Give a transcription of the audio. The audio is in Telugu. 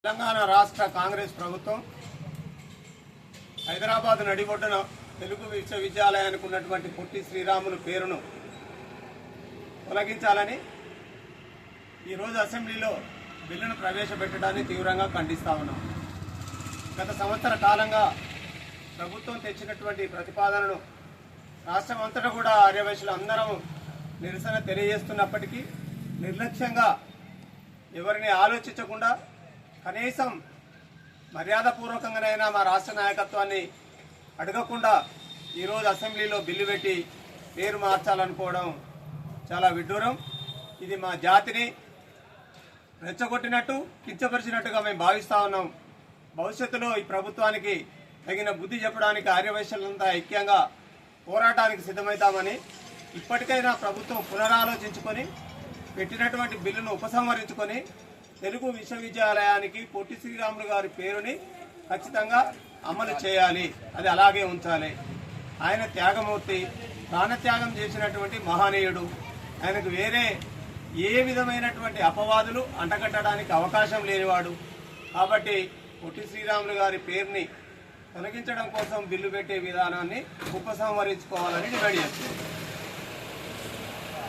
తెలంగాణ రాష్ట్ర కాంగ్రెస్ ప్రభుత్వం హైదరాబాద్ నడిబొడ్డున తెలుగు విశ్వవిద్యాలయానికి ఉన్నటువంటి పొట్టి శ్రీరాములు పేరును తొలగించాలని ఈరోజు అసెంబ్లీలో బిల్లును ప్రవేశపెట్టడాన్ని తీవ్రంగా ఖండిస్తా ఉన్నాం. గత సంవత్సర కాలంగా ప్రభుత్వం తెచ్చినటువంటి ప్రతిపాదనను రాష్ట్రం అంతటా కూడా ఆర్యవైశ్యులు అందరం నిరసన తెలియజేస్తున్నప్పటికీ నిర్లక్ష్యంగా ఎవరిని ఆలోచించకుండా కనీసం మర్యాదపూర్వకంగానైనా మా రాష్ట్ర నాయకత్వాన్ని అడగకుండా ఈరోజు అసెంబ్లీలో బిల్లు పెట్టి పేరు మార్చాలనుకోవడం చాలా విడ్డూరం. ఇది మా జాతిని రెచ్చగొట్టినట్టు, కించపరిచినట్టుగా మేము భావిస్తా ఉన్నాం. భవిష్యత్తులో ఈ ప్రభుత్వానికి తగిన బుద్ధి చెప్పడానికి ఆర్యవైశ్యులంతా ఐక్యంగా పోరాటానికి సిద్ధమవుతామని, ఇప్పటికైనా ప్రభుత్వం పునరాలోచించుకొని పెట్టినటువంటి బిల్లును ఉపసంహరించుకొని తెలుగు విశ్వవిద్యాలయానికి పొట్టి శ్రీరాములు గారి పేరుని ఖచ్చితంగా అమలు చేయాలి, అది అలాగే ఉంచాలి. ఆయన త్యాగమూర్తి, ప్రాణత్యాగం చేసినటువంటి మహనీయుడు. ఆయనకు వేరే ఏ విధమైనటువంటి అపవాదులు అంటగట్టడానికి అవకాశం లేనివాడు. కాబట్టి పొట్టి శ్రీరాములు గారి పేరుని తొలగించడం కోసం బిల్లు పెట్టే విధానాన్ని ఉపసంహరించుకోవాలని డిమాండ్ చేస్తున్నారు.